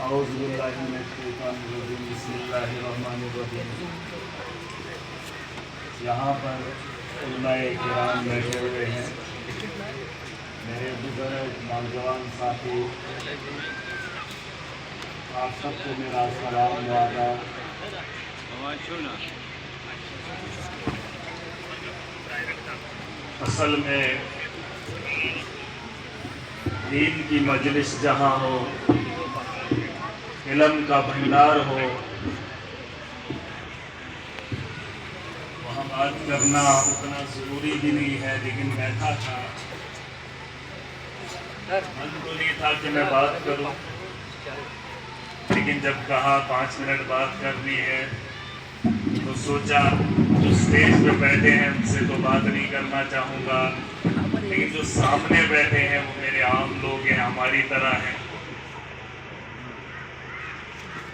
اعوذ باللہ من الشیطان الرجیم بسم اللہ الرحمن الرحیم۔ یہاں پر علماء کرام بیٹھے ہوئے ہیں، میرے بزرگ نوجوان ساتھی، آپ سب کو میرا سلام و آداب۔ اصل میں دین کی مجلس جہاں ہو، علم کا بھنڈار ہو، وہاں بات کرنا اتنا ضروری بھی نہیں ہے، لیکن بیٹھا تھا، من تو نہیں تھا کہ میں بات کروں، لیکن جب کہا 5 منٹ بات کرنی ہے تو سوچا جو اسٹیج پہ بیٹھے ہیں ان سے تو بات نہیں کرنا چاہوں گا، لیکن جو سامنے بیٹھے ہیں وہ میرے عام لوگ ہیں، ہماری طرح ہیں،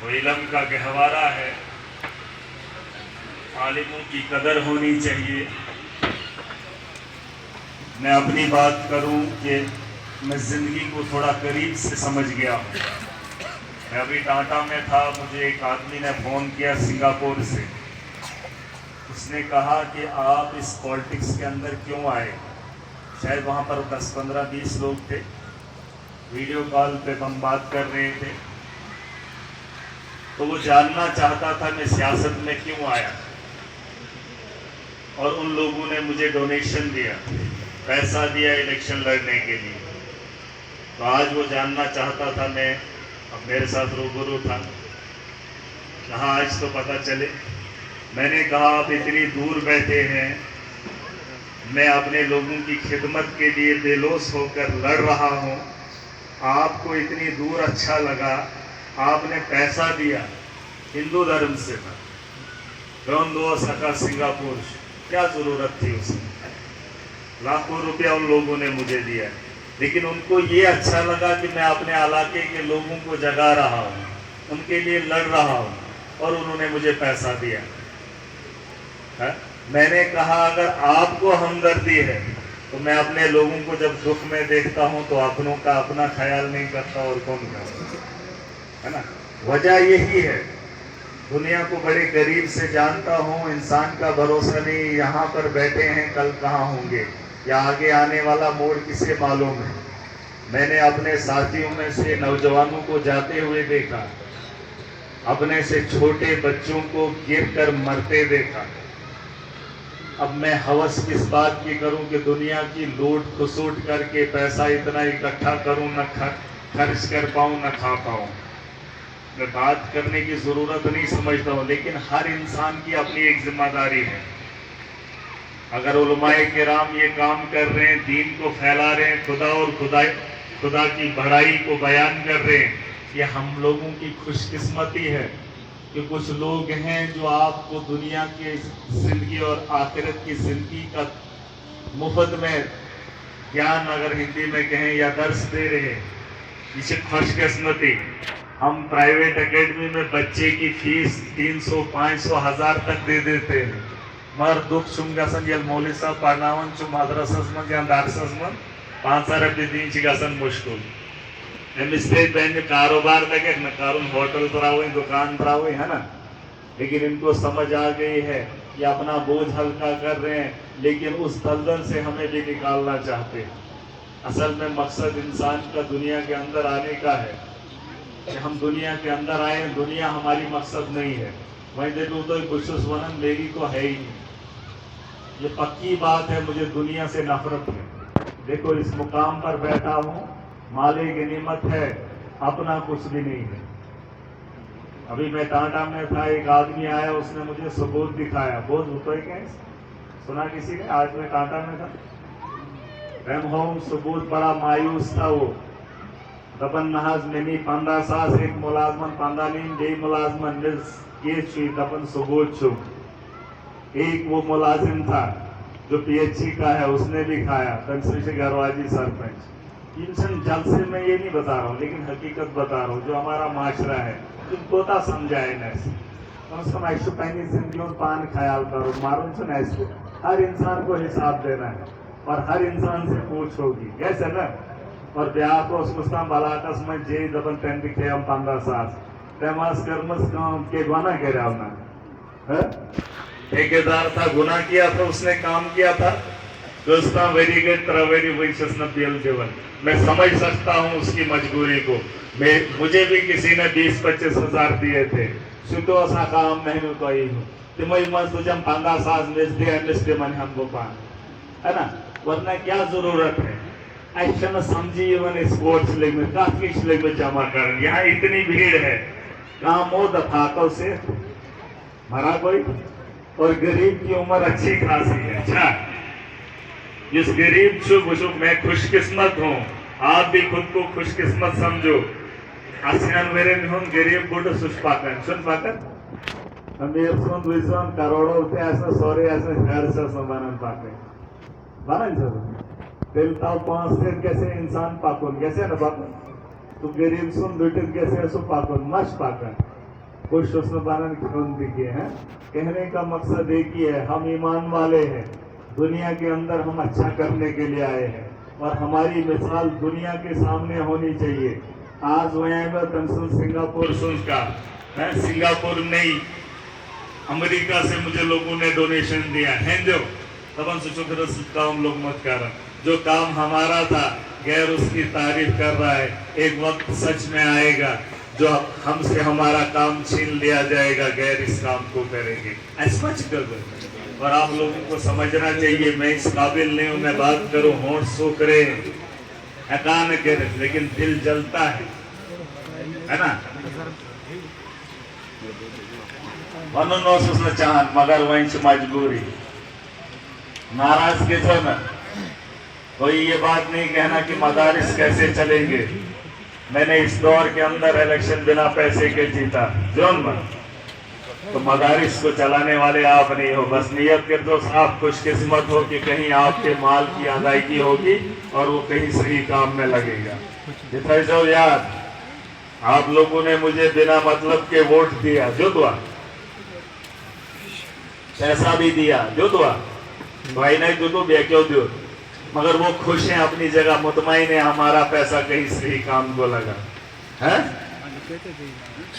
وہ علم کا گہوارہ ہے، عالموں کی قدر ہونی چاہیے۔ میں اپنی بات کروں کہ میں زندگی کو تھوڑا قریب سے سمجھ گیا ہوں۔ میں ابھی ٹاٹا میں تھا، مجھے ایک آدمی نے فون کیا سنگاپور سے، اس نے کہا کہ آپ اس پالیٹکس کے اندر کیوں آئے؟ شاید وہاں پر 10 15 20 لوگ تھے، ویڈیو کال پہ ہم بات کر رہے تھے، تو وہ جاننا چاہتا تھا میں سیاست میں کیوں آیا، اور ان لوگوں نے مجھے ڈونیشن دیا، پیسہ دیا الیکشن لڑنے کے لیے، تو آج وہ جاننا چاہتا تھا، میں اب میرے ساتھ روبرو تھا، کہا آج تو پتہ چلے۔ میں نے کہا آپ اتنی دور بیٹھے ہیں، میں اپنے لوگوں کی خدمت کے لیے بے لوث ہو کر لڑ رہا ہوں، آپ کو اتنی دور اچھا لگا، آپ نے پیسہ دیا، ہندو دھرم سے تھا، کون دو سکا سنگاپور، کیا ضرورت تھی اس میں؟ لاکھوں روپیہ ان لوگوں نے مجھے دیا، لیکن ان کو یہ اچھا لگا کہ میں اپنے علاقے کے لوگوں کو جگا رہا ہوں، ان کے لیے لڑ رہا ہوں، اور انہوں نے مجھے پیسہ دیا۔ میں نے کہا اگر آپ کو ہمدردی ہے تو میں اپنے لوگوں کو جب دکھ میں دیکھتا ہوں تو اپنوں کا اپنا خیال نہیں کرتا، اور کون کرتا ہے نا؟ وجہ یہی ہے، دنیا کو بڑے قریب سے جانتا ہوں، انسان کا بھروسہ نہیں، یہاں پر بیٹھے ہیں کل کہاں ہوں گے، یا آگے آنے والا موڑ کسے معلوم ہے۔ میں نے اپنے ساتھیوں میں سے نوجوانوں کو جاتے ہوئے دیکھا، اپنے سے چھوٹے بچوں کو گر کر مرتے دیکھا۔ اب میں ہوس کس بات کی کروں کہ دنیا کی لوٹ کھسوٹ کر کے پیسہ اتنا اکٹھا کروں، نہ خرچ کر پاؤں نہ کھا پاؤں۔ میں بات کرنے کی ضرورت نہیں سمجھتا ہوں، لیکن ہر انسان کی اپنی ایک ذمہ داری ہے۔ اگر علماء کرام یہ کام کر رہے ہیں، دین کو پھیلا رہے ہیں، خدا کی بڑائی کو بیان کر رہے ہیں، یہ ہم لوگوں کی خوش قسمتی ہے کہ کچھ لوگ ہیں جو آپ کو دنیا کی زندگی اور آخرت کی زندگی کا مفت میں گیان، اگر ہندی میں کہیں، یا درس دے رہے ہیں، اسے خوش قسمتی۔ ہم پرائیویٹ اکیڈمی میں بچے کی فیس 300 500 1000 تک دے دیتے ہیں، مگر دکھ چھم گژھان یل مولوی صاحب پرناوان چھُ مدرسس من یا درسس من 500 رۄپیہِ دِنۍ چھِ گژھان مشکل۔ أمس پہ بہن کاروبار تک نہ کرن، ہوٹل تراؤن، دکان تراؤن، ہے نا، لیکن ان کو سمجھ آ گئی ہے کہ اپنا بوجھ ہلکا کر رہے ہیں، لیکن اس دلدل سے ہمیں بھی نکالنا چاہتے ہیں۔ اصل میں مقصد انسان کا دنیا کے اندر آنے کا ہے کہ ہم دنیا کے اندر آئے، دنیا ہماری مقصد نہیں ہے۔ وہیں دیکھو تو بشس ونن میری تو ہے ہی نہیں، یہ پکی بات ہے، مجھے دنیا سے نفرت ہے۔ دیکھو اس مقام پر بیٹھا ہوں، مال غنیمت ہے، اپنا کچھ بھی نہیں ہے۔ ابھی میں ٹاٹا میں تھا، ایک آدمی آیا، اس نے مجھے ثبوت دکھایا، بہت ہوتا ہے سنا کسی نے، آج میں ٹاٹا میں تھا، ریم ہوم ثبوت، بڑا مایوس تھا وہ، دپن نہ حظ میں نہیں 15,000 ایک ملازمن 15 نہیں بے ملازمن یہ چھوئی، دپن ثبوت چھو۔ ایک وہ ملازم تھا جو PHC کا ہے، اس نے بھی کھایا، تنسیش گھرواجی سرپنچ۔ جلسے میں یہ نہیں بتا رہا ہوں، لیکن حقیقت بتا رہا ہوں، جو ہمارا معاشرہ ہے، تم کوتا سمجھائے نیسے کم سے کم ایسو پہنی زندگی اور پان خیال کرو، مارن سن ایسے ہر انسان کو حساب دینا ہے، اور ہر انسان سے پوچھ ہوگی، کیسے نا؟ اور بیاکھ اوس مستان بلاکس من جے دپن تم تہ کھییم 15,000 تم آس کرمس کام کہ گناہ کریو نا ٹھیکیدار تھا گناہ کیا تھا اس نے کام کیا تھا دوستان وری گئے 3 وری وچس نہ بل دیون میں سمجھ سکتا ہوں اس کی مجبوری کو مجھے بھی کسی نے 20-25 ہزار دیے تھے سو سا کام نہیں تو تمے من تجھم 15,000 مس دے امس تمن ہم بو پان ہے نا ورنہ کیا ضرورت ہے ایسا سمجھی اسپورٹس لگے کت کچھ لگے جمع کرنے یہاں اتنی بھیڑ ہے کام ہو دفاقوں سے مرا کوئی اور غریب کی عمر اچھی خاصی ہے اچھا جس غریب چھو میں خوش قسمت ہوں آپ بھی خود کو خوش قسمت سمجھو آسیان ویرن ہوں غریب بڑھ سوچ پاکن سن پاکن امیر سن ویزن کروڑوں تے ایسا سوری ایسا گھر سے بنن پاکن بنن سر دل تاو 5 دن کیسے انسان پاکن کیسے نا پاکن تو غریب سن لٹن کیسے سو پاکن مش پاکن خوش اس نے بنن کیوں دیکھئے ہیں کہنے کا مقصد ایک ہی ہے ہم ایمان والے ہیں دنیا کے اندر ہم اچھا کرنے کے لیے آئے ہیں اور ہماری مثال دنیا کے سامنے ہونی چاہیے آج وہاں تنسل سنگاپور سن کا میں سنگاپور نہیں امریکہ سے مجھے لوگوں نے ڈونیشن دیا ہے جو تبن سے چکر کام لوگ مت کریں جو کام ہمارا تھا غیر اس کی تعریف کر رہا ہے ایک وقت سچ میں آئے گا جو ہم سے ہمارا کام چھین لیا جائے گا غیر اس کام کو کریں گے ایسا کر دیں اور آپ لوگوں کو سمجھنا چاہیے میں اس قابل نہیں ہوں میں بات کروں ہونٹ سوکھ رہے ہیں اکان کرے لیکن دل جلتا ہے نا ونن اوسس نہ چاہان مگر وہیں سے مجبوری ناراض کے تھے نا کوئی یہ بات نہیں کہنا کہ مدارس کیسے چلیں گے میں نے اس دور کے اندر الیکشن بنا پیسے کے جیتا جون من تو مدارس کو چلانے والے آپ نہیں ہو بس نیت کر دو آپ خوش قسمت ہو کہ کہیں آپ کے مال کی ادائیگی ہوگی اور وہ کہیں صحیح کام میں لگے گا جتنے جو یاد آپ لوگوں نے مجھے بنا مطلب کے ووٹ دیا جو دعا پیسہ بھی دیا جو دعا بھائی نہیں جو تو بے کیوں دیو مگر وہ خوش ہیں اپنی جگہ مطمئن ہے ہمارا پیسہ کہیں صحیح کام کو لگا ہے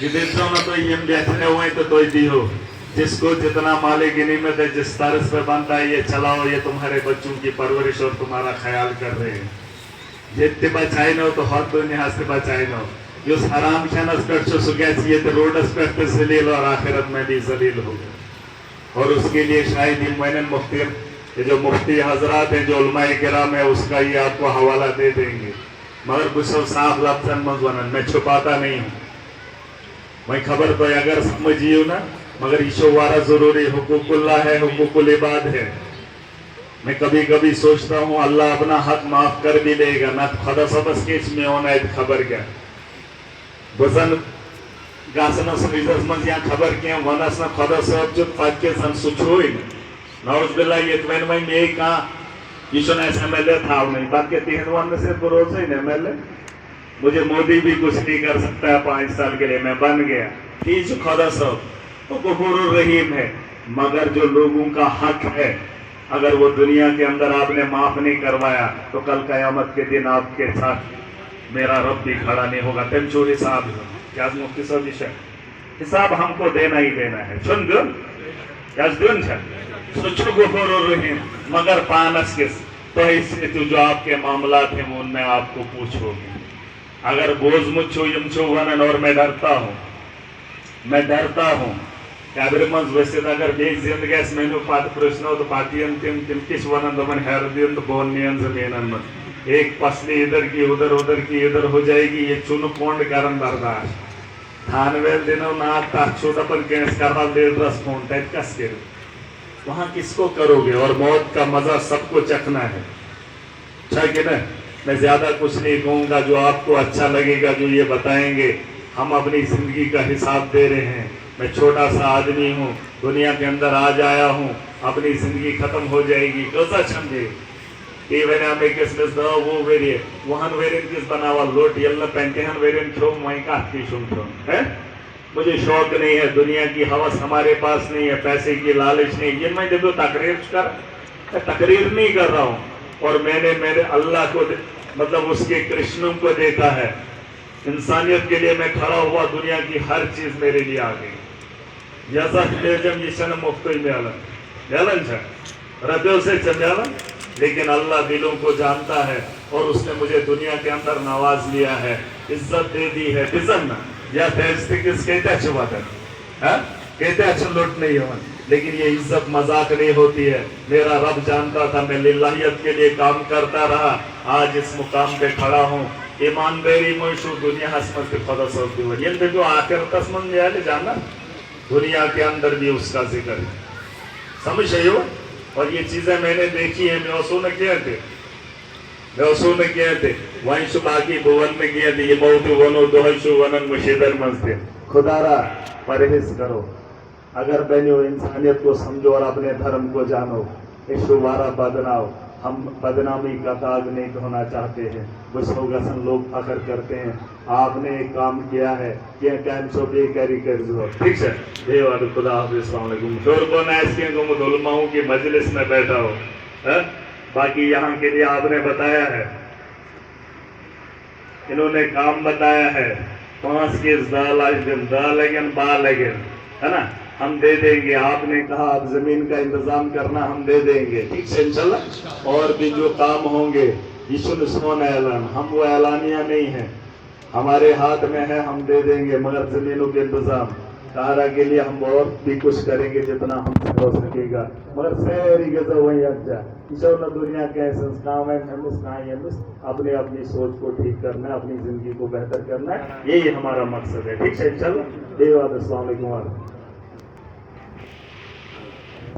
یہ دیکھتا ہوں تو یہ بیٹھنے ہوئے تو دی ہو جس کو جتنا مالی غنیمت ہے جس طرز پہ بنتا ہے یہ چلاؤ یہ تمہارے بچوں کی پرورش اور تمہارا خیال کر رہے ہیں یہ اتبا چاہی نہ ہو تو ہر دنیا سے بچائی نہ ہو یہ اس حرام کھینس پر چھو سکیا چاہیے تو روڈس پر ذلیل اور آخرت میں بھی ذلیل ہوگا اور اس کے لیے شاید المعین مفتی یہ جو مفتی حضرات ہیں جو علماء کرام ہیں اس کا یہ آپ کو حوالہ دے دیں گے مگر کچھ صاف لفظاً مضمون میں چھپاتا نہیں ہوں میں خبر تو اگر سمجھیے نا مگر ایشوارہ ضروری حقوق اللہ ہے حقوق العباد ہے میں کبھی کبھی سوچتا ہوں اللہ اپنا حق معاف کر بھی لے گا نہ خدا سبس کے اس میں ہونا ہے خبر کیا بزن گاسنا سمیزس من یا خبر کیا ونس نہ خدا صاحب جو پاک کے سن سچوئی نعوذ باللہ یہ تمہیں میں یہ کہا یہ سن ایسا MLA تھا نہیں بات کے 3 ون سے بروز ہی نہیں MLA مجھے مودی بھی کچھ نہیں کر سکتا ہے 5 سال کے لیے میں بن گیا یہ جو خدا صاحب وہ غفور الرحیم ہے مگر جو لوگوں کا حق ہے اگر وہ دنیا کے اندر آپ نے معاف نہیں کروایا تو کل قیامت کے دن آپ کے ساتھ میرا رب بھی کھڑا نہیں ہوگا تم جو حساب کیا مفتی صاحب حساب ہم کو دینا ہی دینا ہے سن دن کیا دن ہے سچو غفور الرحیم مگر پانس کس تو اس سے جو آپ کے معاملات ہیں ان میں آپ کو پوچھو گی اگر بوز مچھو یمچو ونن اور میں ڈرتا ہوں کابر منز وسید اگر بیک زندگی اس میں نو پات پرشنو تو پاتین تم کش ونن دمن ہر دین تو بون نین زمینن من ایک پسلی ادھر کی ادھر کی ادھر ہو جائے گی یہ چون پونڈ کرن برداشت تھانویل دنو نات تاک چھوٹا پر کینس کرال دیر رس پونڈ تیت کس کرو وہاں کس کو کرو گے اور موت کا مزہ سب کو چکھنا ہے اچھا کہ نا میں زیادہ کچھ نہیں کہوں گا جو آپ کو اچھا لگے گا جو یہ بتائیں گے ہم اپنی زندگی کا حساب دے رہے ہیں میں چھوٹا سا آدمی ہوں دنیا کے اندر آج آیا ہوں اپنی زندگی ختم ہو جائے گی کیسا چھمجھے یہ وینا میں کس میں دا وہ ویریے وہن ویرین کس بناوا لوٹ یلنا پینٹہن ویرین کھو وہیں کہت کی شنٹھو ہے مجھے شوق نہیں ہے دنیا کی حوث ہمارے پاس نہیں ہے پیسے کی لالچ نہیں یہ میں دیکھو تقریر کر میں تقریر نہیں کر رہا ہوں اور میں نے میرے اللہ کو مطلب اس کے کرشنوں کو دیکھا ہے. انسانیت کے لیے میں کھڑا ہوا, دنیا کی ہر چیز میرے لیے آ گئی. ربیوں سے چمیالا, لیکن اللہ دلوں کو جانتا ہے اور اس نے مجھے دنیا کے اندر نواز لیا ہے, عزت دے دی ہے. بزن یا کس کہتے اچھا بات ہے, کہتے اچھا لوٹ نہیں ہو, لیکن یہ عزت مذاق نہیں ہوتی ہے. میرا رب جانتا تھا, میں للہیت کے لیے کام کرتا رہا, آج اس مقام پہ کھڑا ہوں. ایمان بیری موشو دنیا حسمت کے خدا سوتی ہوئی. یہ جو آخرت اسمن لیا لے جانا, دنیا کے اندر بھی اس کا ذکر ہے. سمجھ رہی ہو؟ اور یہ چیزیں میں نے دیکھی ہیں. میں اسو نے کیا تھے وہیں شو باقی بھون میں کیا تھے. یہ موت ونو دوہشو ونن مشیدر مزتے. خدا را پرہیز کرو, اگر بہنیو انسانیت کو سمجھو اور اپنے دھرم کو جانو. ایشو وارا بدناؤ, ہم بدنامی کا داغ نہیں دھونا چاہتے ہیں. گسن لوگ فخر کرتے ہیں, آپ نے ایک کام کیا ہے, کیا کام سو بے کری کر دو. ٹھیک ہے, دیوار خدا حافظ, السلام علیکم. شور کو نائسکیں کو مدلماؤں کی مجلس میں بیٹھا ہو. باقی یہاں کے لیے آپ نے بتایا ہے, انہوں نے کام بتایا ہے. 5 کے دا لگن با لگن, ہے نا, ہم دے دیں گے. آپ نے کہا آپ زمین کا انتظام کرنا, ہم دے دیں گے. ٹھیک سے انشاءاللہ. اور بھی جو کام ہوں گے, یشن اسمون اعلان, ہم وہ اعلانیہ نہیں ہیں, ہمارے ہاتھ میں ہے, ہم دے دیں گے. مگر زمینوں کے انتظام سہارا کے لیے ہم اور بھی کچھ کریں گے جتنا ہم سے ہو سکے گا. مگر سیری گزر وہی اچھا انشاءاللہ. دنیا کے ایسنس کام ہے, اپنے اپنی سوچ کو ٹھیک کرنا ہے, اپنی زندگی کو بہتر کرنا ہے, یہی ہمارا مقصد ہے. ٹھیک ہے انشاءاللہ. السلام علیکم.